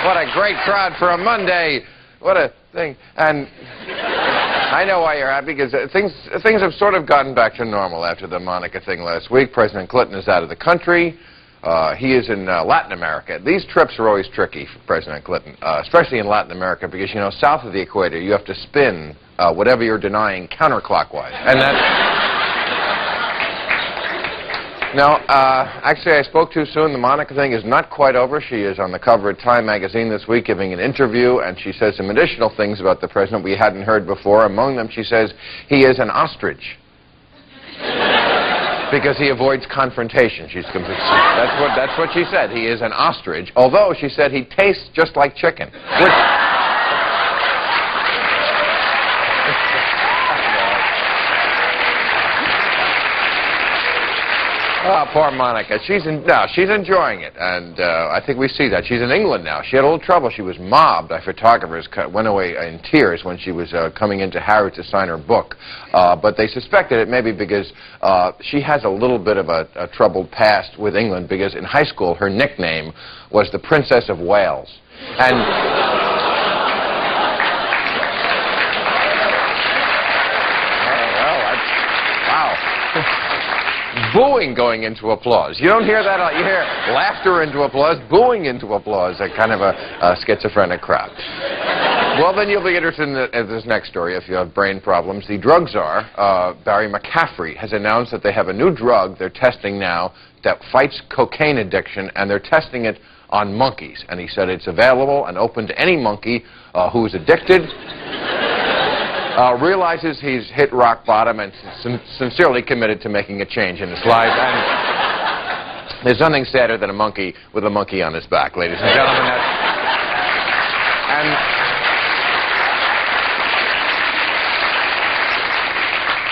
What a great crowd for a Monday. What a thing. And I know why you're happy, because things have sort of gotten back to normal after the Monica thing last week. President Clinton is out of the country. He is in Latin America. These trips are always tricky for President Clinton, especially in Latin America, because, you know, south of the equator, you have to spin whatever you're denying counterclockwise. And that's... No, actually, I spoke too soon. The Monica thing is not quite over. She is on the cover of Time magazine this week giving an interview, and she says some additional things about the president we hadn't heard before. Among them, she says he is an ostrich because he avoids confrontation. That's what she said. He is an ostrich, although she said he tastes just like chicken. Which, oh, poor Monica. She's enjoying it, and I think we see that. She's in England now. She had a little trouble. She was mobbed by photographers, went away in tears when she was coming into Harrods to sign her book. But they suspected it maybe because she has a little bit of a troubled past with England, because in high school her nickname was the Princess of Wales. And... booing going into applause. You don't hear that. You hear laughter into applause, booing into applause, a kind of a schizophrenic crowd. Well, then you'll be interested in this next story if you have brain problems. The drug czar, Barry McCaffrey, has announced that they have a new drug they're testing now that fights cocaine addiction, and they're testing it on monkeys. And he said it's available and open to any monkey who is addicted, realizes he's hit rock bottom, and sincerely committed to making a change in his life. And there's nothing sadder than a monkey with a monkey on his back, ladies and gentlemen.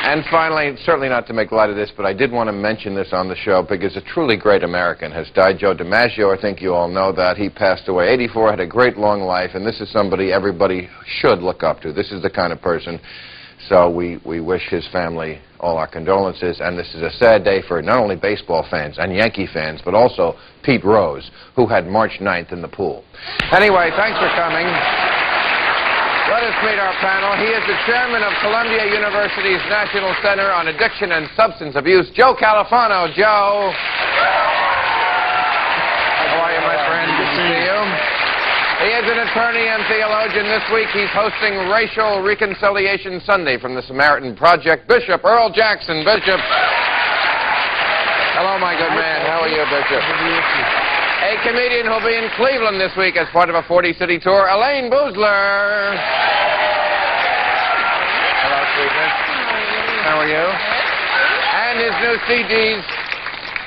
And finally, certainly not to make light of this, but I did want to mention this on the show because a truly great American has died. Joe DiMaggio, I think you all know that. He passed away, 84, had a great long life, and this is somebody everybody should look up to. This is the kind of person. So we wish his family all our condolences, and this is a sad day for not only baseball fans and Yankee fans, but also Pete Rose, who had March 9th in the pool. Anyway, thanks for coming. Let us meet our panel. He is the chairman of Columbia University's National Center on Addiction and Substance Abuse, Joe Califano. Joe. How are you, my friend? Good to see you. He is an attorney and theologian. This week he's hosting Racial Reconciliation Sunday from the Samaritan Project. Bishop Earl Jackson. Bishop. Hello, my good man. How are you, Bishop? A comedian who'll be in Cleveland this week as part of a 40-city tour, Elayne Boosler. Hello, Cleveland. How are you? And his new CDs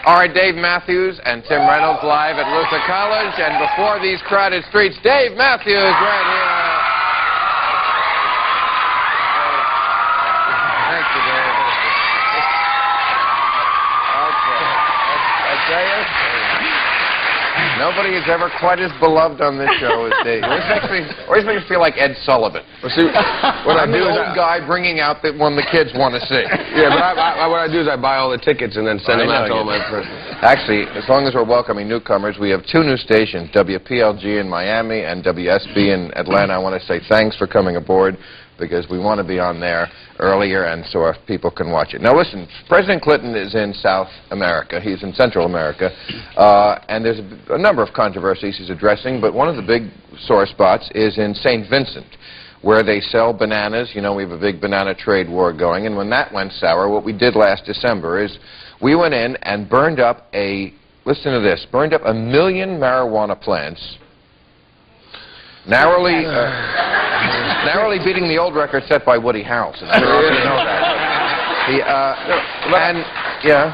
are Dave Matthews and Tim Reynolds live at Luther College. And before these crowded streets, Dave Matthews right here. Thank you, Dave. Okay. I tell you, nobody is ever quite as beloved on this show as Dave. It always makes me feel like Ed Sullivan. Well, see, what I'm the old guy bringing out the one the kids want to see. Yeah, but what I do is I buy all the tickets and then send them out to all my friends. Actually, as long as we're welcoming newcomers, we have two new stations, WPLG in Miami and WSB in Atlanta. I want to say thanks for coming aboard, because we want to be on there earlier, and so our people can watch it. Now listen, President Clinton is in South America. He's in Central America, and there's a number of controversies he's addressing, but one of the big sore spots is in St. Vincent, where they sell bananas. You know, we have a big banana trade war going, and when that went sour, what we did last December is we went in and burned up listen to this, burned up 1 million marijuana plants, narrowly beating the old record set by Woody Harrelson. I don't know if you know that.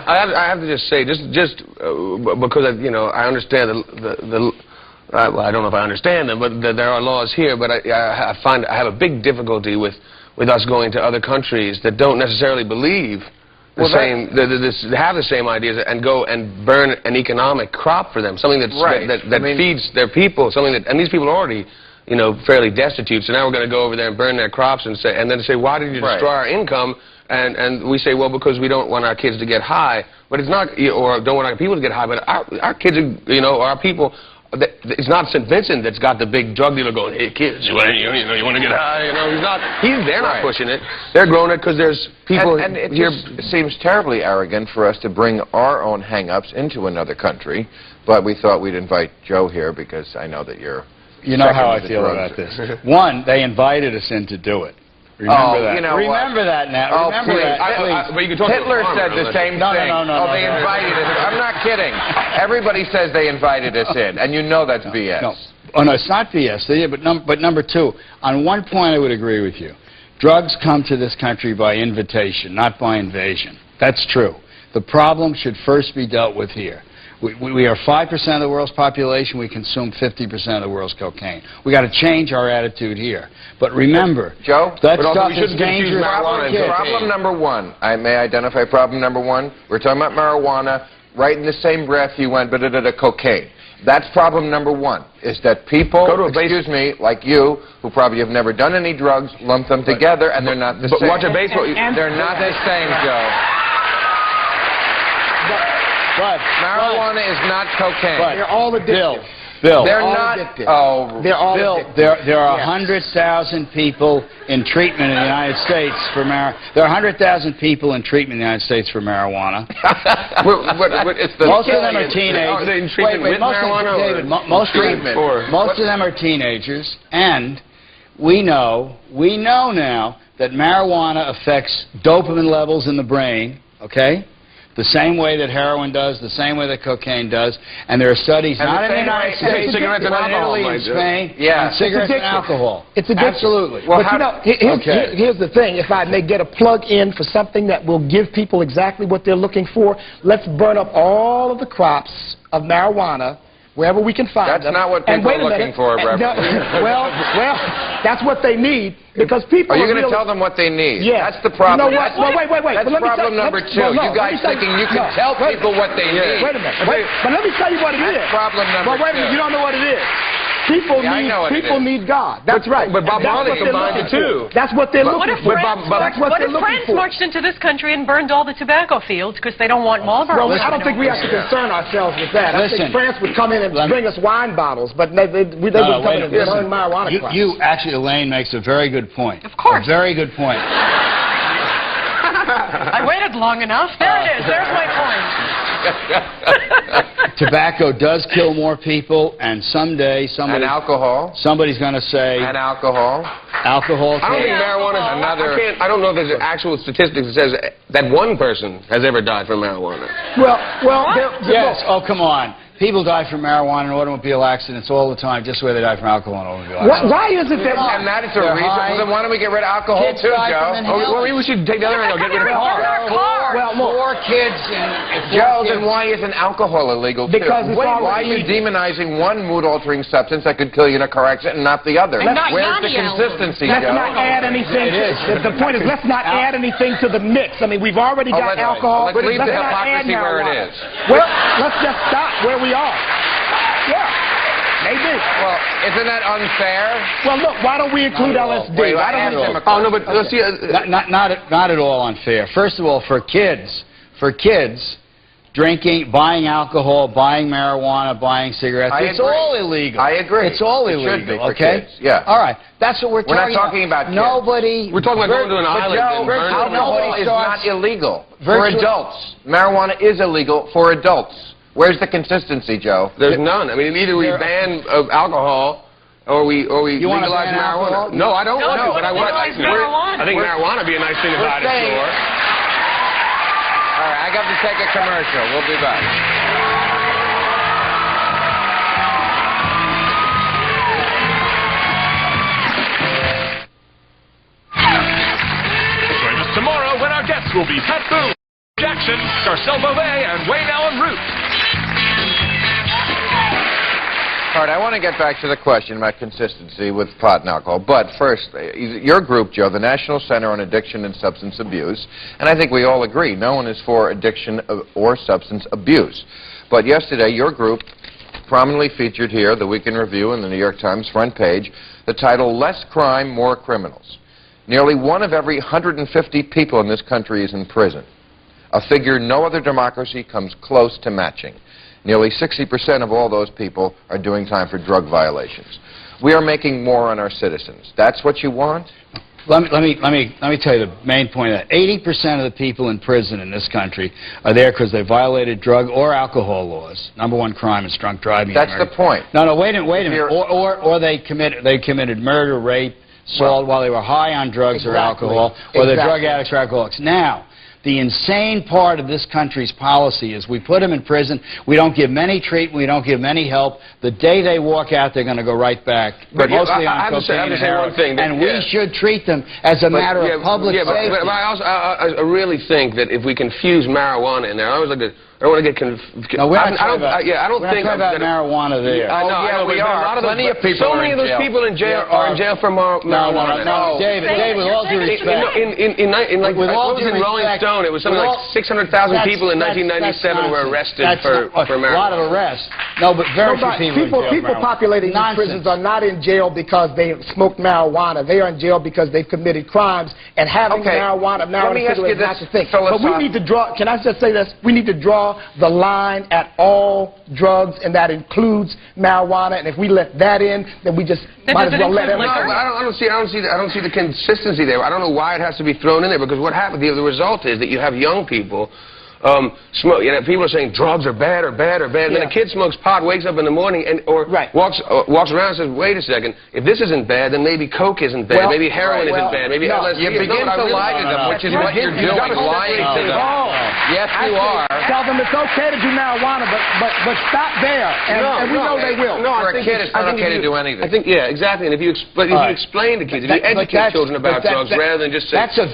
I have to just say, just because I understand well, I don't know if I understand them, but there are laws here. But I find I have a big difficulty with us going to other countries that don't necessarily believe have the same ideas and go and burn an economic crop for them, something that feeds their people, and these people are already you know, fairly destitute. So now we're going to go over there and burn their crops and then say, why did you destroy our income? And we say, well, because we don't want our kids to get high. But it's not, or don't want our people to get high. But our kids, you know, our people. It's not St. Vincent that's got the big drug dealer going, hey kids, you want to get high? You know, they're not pushing it. They're growing it because there's people and it here. Just seems terribly arrogant for us to bring our own hang-ups into another country. But we thought we'd invite Joe here because I know that you're. You know how I feel about this. One, they invited us in to do it. Remember that. You know remember that now. Oh, remember please. that. But you can talk Hitler said the same thing. No, they invited us. I'm not kidding. Everybody says they invited us in, and you know that's BS. No. Oh, no, it's not BS. But number two, on one point I would agree with you. Drugs come to this country by invitation, not by invasion. That's true. The problem should first be dealt with here. We are 5% of the world's population. We consume 50% of the world's cocaine. We got to change our attitude here. But remember, Joe, that stuff is dangerous. Problem number one. I may identify problem number one. We're talking about marijuana. Right in the same breath, you went, but cocaine. That's problem number one, is that people, excuse me, like you, who probably have never done any drugs, lump them together, and they're not the same. But watch a baseball. They're not the same, Joe. But marijuana is not cocaine. They're all addictive. Bill, they're not. Addictive. Oh, they're all addictive. There are 100,000 people in treatment in the United States for marijuana. There are 100,000 people in treatment in the United States for marijuana. Most of them are teenagers. Are they in treatment with marijuana? David, most of them are teenagers, and we know now that marijuana affects dopamine levels in the brain. Okay. The same way that heroin does, the same way that cocaine does, and there are studies not in the United States, cigarettes and but in alcohol, Italy and Spain, on cigarettes and alcohol. It's addictive. Absolutely. Well, but you know, here's the thing. If I may get a plug-in for something that will give people exactly what they're looking for, let's burn up all of the crops of marijuana wherever we can find them. That's not what people are looking for, Reverend. Well, that's what they need, because people are you going to tell them what they need? Yes. That's the problem. You know what? Wait. That's problem number two. You guys thinking you can tell people what they need. Wait a minute. But let me tell you what it is. That's problem number two. Wait a minute. You don't know what it is. People need God. That's right. But Bob Marley combined the two. That's what they're looking for. What if France marched into this country and burned all the tobacco fields because they don't want Marlboro? Well, I don't think we have to concern ourselves with that. I think France would come in and bring us wine bottles, but they would come in and burn marijuana crops. Actually, Elayne makes a very good point. Of course. A very good point. I waited long enough. There it is. There's my point. Tobacco does kill more people, and someday and alcohol. Somebody's going to say. And alcohol. Alcohol. I don't think marijuana is another. I don't know if there's an actual statistics that says that one person has ever died from marijuana. Yes. Oh, come on. People die from marijuana and automobile accidents all the time, just the way they die from alcohol and automobile accidents. Why is it that... And that is a reason. Well, then why don't we get rid of alcohol too, Joe? Well, maybe we should take the other angle, get rid of cars. Well, more kids Joe, then why isn't alcohol illegal too? Because why are you demonizing one mood-altering substance that could kill you in a car accident and not the other? Where's the consistency, Joe? Let's not add anything. The point is, let's not add anything to the mix. I mean, we've already got alcohol. Let's leave the hypocrisy where it is. Well, let's just stop where we are. Yeah, maybe. Well, isn't that unfair? Well, look, why don't we include LSD? No, but let's see. Not at all unfair. First of all, for kids, drinking, buying alcohol, buying marijuana, buying cigarettes, it's all illegal. I agree. It's all illegal. It should be for okay? Kids. Yeah. All right. That's what we're talking about. We're not talking about kids. Nobody. We're talking about going to an island and burning. Alcohol is not illegal for adults. Marijuana is illegal for adults. Where's the consistency, Joe? There's none. I mean, either we ban alcohol or we legalize marijuana. No, I don't want to, but I want. I think marijuana would be a nice thing about it. Sure. All right, I got to take a commercial. We'll be back. Join us tomorrow when our guests will be Pat Boone, Jackson, Garcelle Beauvais, and Wayne Allen Root. All right, I want to get back to the question about consistency with pot and alcohol. But first, your group, Joe, the National Center on Addiction and Substance Abuse, and I think we all agree, no one is for addiction or substance abuse. But yesterday, your group prominently featured here, the Week in Review and the New York Times front page, the title Less Crime, More Criminals. Nearly 1 of every 150 people in this country is in prison, a figure no other democracy comes close to matching. Nearly 60% of all those people are doing time for drug violations. We are making more on our citizens. That's what you want? Let me tell you the main point of that. 80% of the people in prison in this country are there because they violated drug or alcohol laws. #1 crime is drunk driving. That's the point. No, wait a minute. Or they committed murder, rape, assault while they were high on drugs or alcohol, or they're drug addicts or alcoholics. Now, the insane part of this country's policy is we put them in prison, we don't give them any treatment, we don't give them any help. The day they walk out, they're going to go right back, mostly on cocaine and heroin. And we should treat them as a matter of public safety. But I really think that if we confuse marijuana in there, I don't want to get confused. No, we're not talking about marijuana there. No, we are. Plenty of people so many of those people in jail are in jail for marijuana. No, David, with all due respect. With all due respect, it was something like 600,000 people in 1997 were arrested for marijuana. A lot of arrests. No, but very few people in jail. People populating these prisons are not in jail because they smoked marijuana. They are in jail because they've committed crimes, and having marijuana cigarettes is not the thing. But we need to draw, can I just say this? We need to draw the line at all drugs, and that includes marijuana, and if we let that in, then we just might as well let it in. I don't see the consistency there. I don't know why it has to be thrown in there, because what happens, the result is that you have young people smoke. People are saying drugs are bad, and then a kid smokes pot, wakes up in the morning, or walks around and says, wait a second, if this isn't bad, then maybe coke isn't bad, maybe heroin isn't bad, maybe LSD. You begin to lie to them, which is what you're doing, lying to them. Yes, you are. Tell them it's okay to do marijuana, but stop there, and we know they will. For a kid, it's not okay to do anything. Exactly, and if you explain to kids, if you educate children about drugs rather than just say drugs.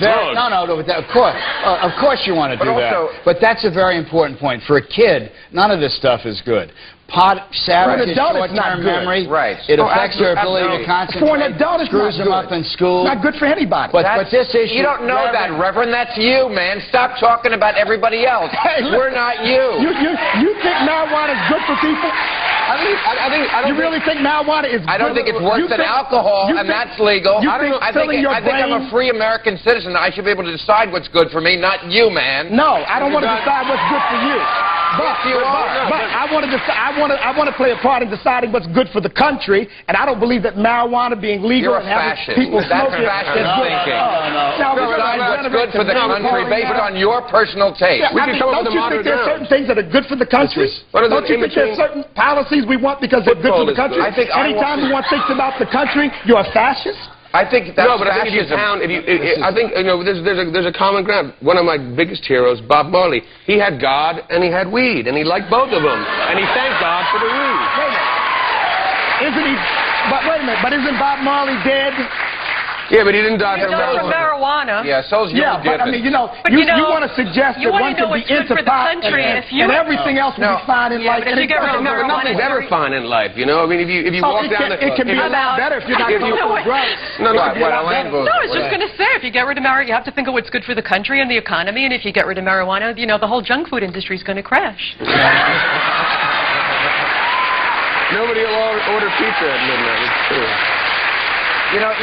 Of course you want to do that. But that's a very important point. For a kid, none of this stuff is good. Pot savages short-term memory. It affects their ability to concentrate. For an adult, it's screws them up in school. Not good for anybody. But this issue... You don't know that, Reverend. That's you, man. Stop talking about everybody else. We're not you. You think marijuana is good for people? You really think marijuana is good? I don't think it's worse than alcohol, and that's legal. I think I'm a free American citizen. I should be able to decide what's good for me, not you, man. No, I don't want to decide what's good for you. But I want to play a part in deciding what's good for the country, and I don't believe that marijuana being legal and having people smoking is good. Decide what's good for the country based on your personal taste. Don't you think there are certain things that are good for the country? Don't you think there are certain policies we want because they're good for the country? Anytime you want things about the country, you're a fascist? I think that's but I think there's a common ground. One of my biggest heroes, Bob Marley, he had God and he had weed, and he liked both of them, and he thanked God for the weed. Wait a minute, but isn't Bob Marley dead? Yeah, but he didn't die from marijuana. Yeah, so's you. Yeah, but I mean, you want to suggest that one can be into pot and everything else will be fine in life. Nothing's ever fine in life, you know. I mean, if you walk down it can be a lot better if you're not smoking drugs. No, I was just going to say, if you get rid of marijuana, you have to think of what's good for the country and the economy, and if you get rid of marijuana, you know, the whole junk food industry is going to crash. Nobody will order pizza at midnight. It's true. You know,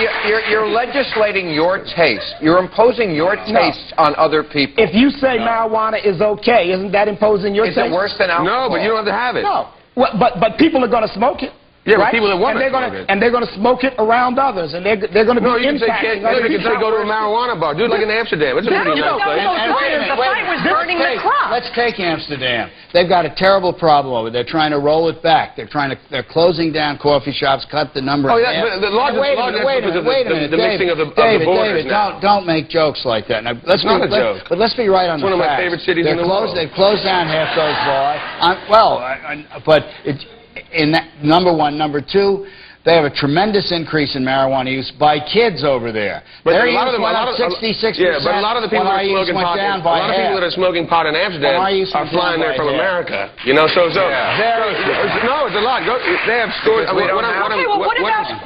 you're legislating your taste. You're imposing your taste on other people. If you say marijuana is okay, isn't that imposing your taste? Is it worse than alcohol? No, but you don't have to have it. No. Well, but people are going to smoke it. Yeah, but people that want to smoke it. And they're going to smoke it around others, and they're going to be impacting others. You can say go to a marijuana bar. Do it like in Amsterdam. It's a pretty nice place. The fight was burning the crop. Let's take Amsterdam. They've got a terrible problem over there. They're trying to roll it back. They're closing down coffee shops, cut the number of Wait a minute, the mixing of the borders now. Don't make jokes like that. Now, let's not a joke. But let's be right on the facts. It's one of my favorite cities in the world. They've closed down half those bars. But in that, number one. Number two, they have a tremendous increase in marijuana use by kids over there. But their a lot of them, 66%. Yeah, but a lot of the people that are smoking pot, people that are smoking pot in Amsterdam are flying there from America. You know, no, it's a lot. They have stores.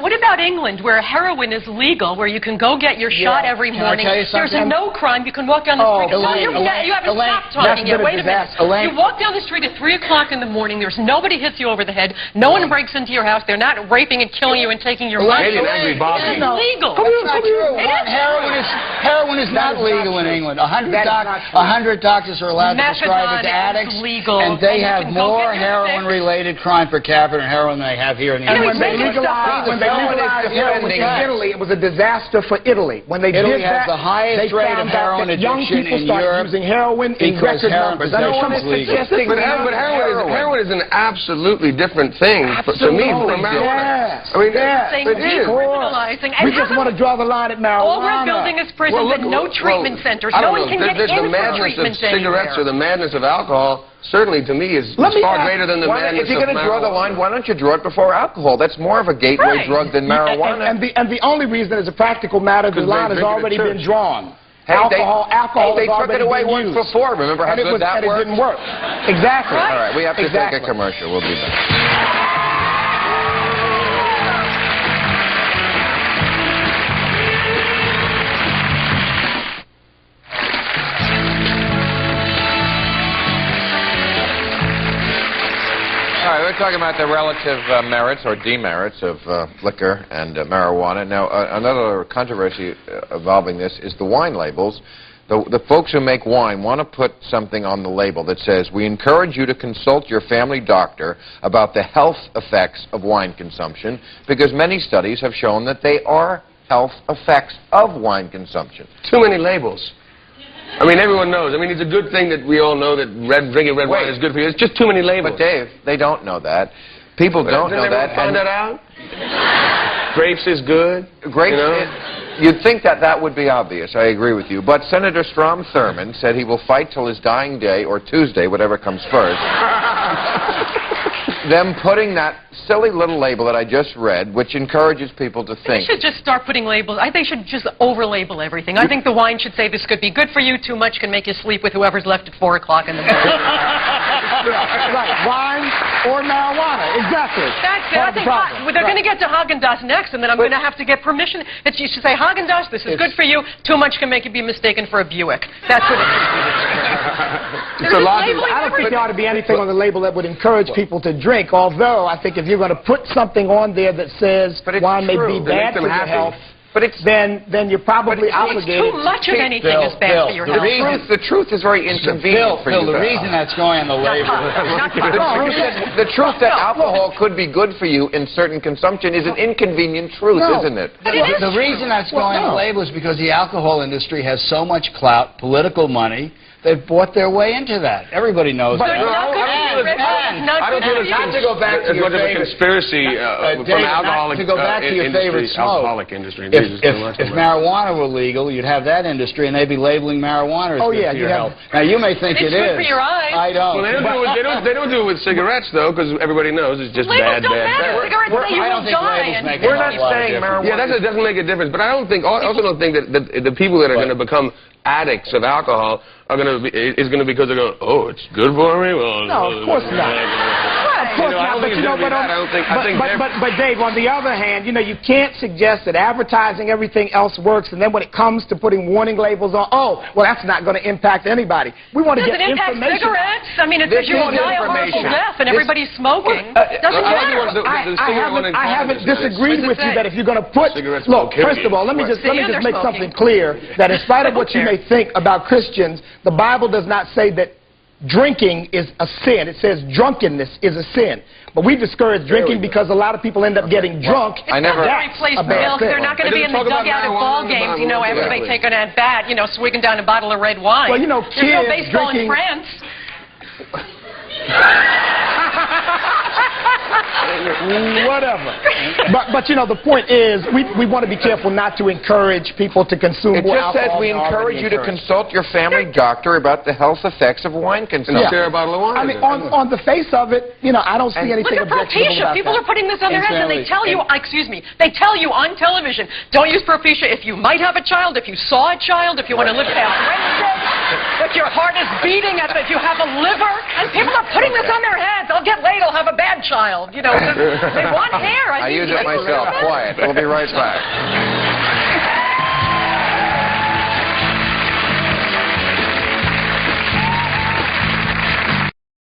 What about England, where heroin is legal, where you can go get your shot every morning? There's no crime. You can walk down the street. You haven't stopped talking yet. Wait a minute. You walk down the street at 3 o'clock in the morning. There's nobody hits you over the head. No one breaks into your house. They're not raping and killing you and taking your money. Maybe an angry Bobby. It's illegal. That's not true. Heroin is not legal in England. 100 doctors are allowed to prescribe it to addicts, and they have more heroin-related crime per capita in heroin than they have here in the United States. When they legalized heroin in Italy, it was a disaster for Italy. When they Italy did that, has the highest rate of heroin addiction in Europe using heroin in record numbers. No one is suggesting but heroin is an absolutely different thing to me from marijuana. Yes. I mean, it is. We just want to draw the line at marijuana. All we're building is prisons and no treatment centers. No one can get in for treatment anywhere. The madness of cigarettes or the madness of alcohol, certainly to me, is far greater than the madness of marijuana. If you're going to draw the line, why don't you draw it before alcohol? That's more of a gateway drug than marijuana. And the only reason, as a practical matter, the line has already been drawn. Hey, alcohol they took it away once before. Remember how good that worked? It didn't work. Exactly. All right, we have to take a commercial. We'll be back. All right, we're talking about the relative merits or demerits of liquor and marijuana. Now, another controversy involving this is the wine labels. The folks who make wine want to put something on the label that says, we encourage you to consult your family doctor about the health effects of wine consumption, because many studies have shown that they are health effects of wine consumption. Too many labels. I mean, everyone knows. I mean, it's a good thing that we all know that drinking red wine is good for you. It's just too many labels. But, Dave, they don't know that. People don't know that. Find that out? Grapes is good. Grapes, you'd think that would be obvious. I agree with you. But Senator Strom Thurmond said he will fight till his dying day, or Tuesday, whatever comes first. Them putting that silly little label that I just read, which encourages people to think. They should just start putting labels. I think they should just over-label everything. I think the wine should say this could be good for you, too much can make you sleep with whoever's left at 4 o'clock in the morning. Right, wine or marijuana, exactly. That's it. I think they're going to get to Haagen-Dazs next, and then I'm going to have to get permission. You should say, Haagen-Dazs, this is good for you, too much can make you be mistaken for a Buick. That's what it is. I don't think there ought to be anything on the label that would encourage people to drink, although I think if you're going to put something on there that says wine may be bad for your health, then you're probably obligated. Too much of anything is bad for your health. The truth is very inconvenient for you. The reason that's going on the label. The truth that alcohol could be good for you in certain consumption is an inconvenient truth, isn't it? The reason that's going on the label is because the alcohol industry has so much clout, political money. They've bought their way into that. Everybody knows that. I don't feel it's not to go back to your favorite conspiracy from alcoholic industry. If marijuana were legal, you'd have that industry, and they'd be labeling marijuana as good for your health. Now, you may think it is. It's good for your eyes. I don't. Well, they don't do it with cigarettes, though, because everybody knows it's just bad. Cigarettes say you will die. We're not saying marijuana. Yeah, that doesn't make a difference. But I also don't think that the people that are going to become addicts of alcohol are going to be because they're going, oh, it's good for me. Well, no, of course not. Of course not. But Dave, on the other hand, you can't suggest that advertising everything else works, and then when it comes to putting warning labels on, oh, well, that's not going to impact anybody. We want to get information. Does it impact cigarettes? I mean, if you will die a horrible death and everybody's smoking, doesn't matter. I haven't disagreed with you that if you're going to put, look, first of all, let me just make something clear, that in spite of what you may think about Christians, the Bible does not say that drinking is a sin. It says drunkenness is a sin. But we discourage drinking because a lot of people end up getting drunk. It's not going to replace milk. They're not going to be in the dugout at ball games, everybody taking a bat, swigging down a bottle of red wine. Well, there's no baseball in France. Whatever. But the point is, we want to be careful not to encourage people to consume more alcohol. It just says we encourage you to consult your family doctor about the health effects of wine consumption. Share a bottle of wine. I mean, on the face of it, I don't see anything objectionable about that. People are putting this on their heads, and they tell you, they tell you on television, don't use Propecia if you might have a child, if you saw a child, if you want to live past Wednesday, if your heart is beating, if you have a liver, and people are putting this on their heads. I'll get laid, I'll have a bad child. They want hair. I use it myself. Quiet. We'll be right back.